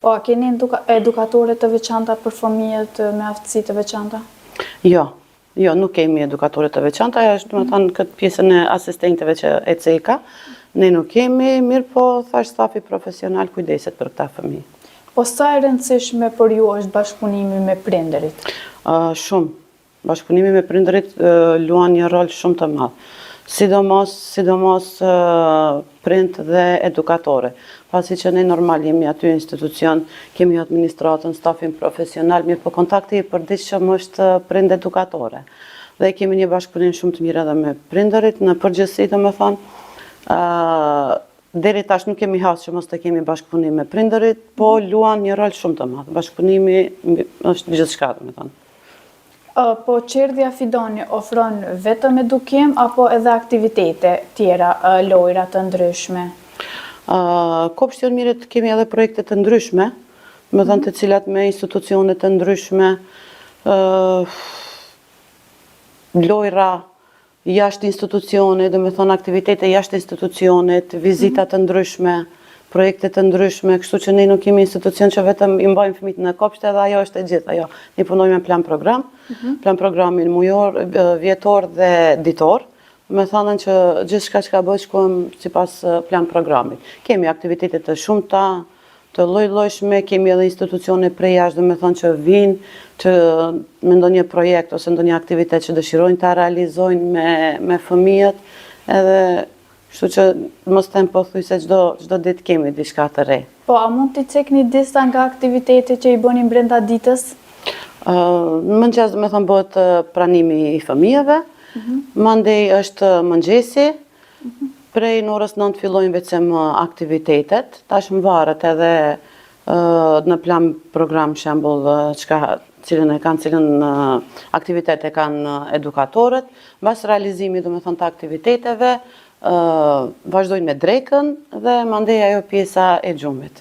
Po, a keni edukatore të veçanta për fëmijët me aftësi të veçanta? Jo, nuk kemi edukatore të veçanta, ajo është, domethënë, këtë pjesën e asistentëve që ECECA, ne nuk kemi, mirë po thash stafi profesional kujdeset për këta fëmijë. Po sa e rëndësishme për ju është bashkëpunimi me prindërit? Shumë. Bashkëpunimi me prindërit luan një rol shumë të madh. Sidomos prind dhe edukatore. Pasi që ne normal jemi aty në institucion, kemi administratën, stafin profesional, mirë po kontakti i përditshëm është prind edukatore. Dhe kemi një bashkëpunim shumë të mirë edhe me prindërit, në përgjithësi domethënë, deri tash nuk kemi hasë që mos të kemi bashkëpunim me prindërit, po luan një rol shumë të madh. Bashkëpunimi është gjithçka, domethënë. Po Qerdhja Fidoni ofron vetëm edukim apo edhe aktivitete tjera, lojra të ndryshme? Kopshti Mirit kemi edhe projekte të ndryshme, domethënë të cilat me institucione të ndryshme, lojra jashtë institucione, domethënë aktivitete jashtë institucionet, vizita të ndryshme, projekte të ndryshme, kështu që ne nuk kemi institucion që vetëm i mbajmë fëmijët në kopshte dhe ajo është e gjithë, ajo. Ne punojmë me plan program, plan programin mujor, vjetor dhe ditor, me thënën që gjithçka që ka bëhet shkojmë sipas plan programit. Kemi aktivitete të shumta, të lloj-llojshme, kemi edhe institucione prej jashtë, domethënë që vinë që me ndonjë projekt ose ndonjë aktivitet që dëshirojnë ta realizojnë me fëmijët, edhe kështu që mos them pothuajse çdo ditë kemi diçka të re. Po, a mund t'i cekni disa nga aktivitetet që i bëni brenda ditës? Në mëngjes domethënë bëhet pranimi i fëmijëve, mandej është mëngjesi, prej në orës 9 fillojnë vetëm aktivitetet, tash më varet edhe në plan program shembull cilën aktivitet e kanë edukatorët, mbas realizimit domethënë të aktiviteteve, vazhdojnë me drekën dhe mandej ajo pjesa e gjumit.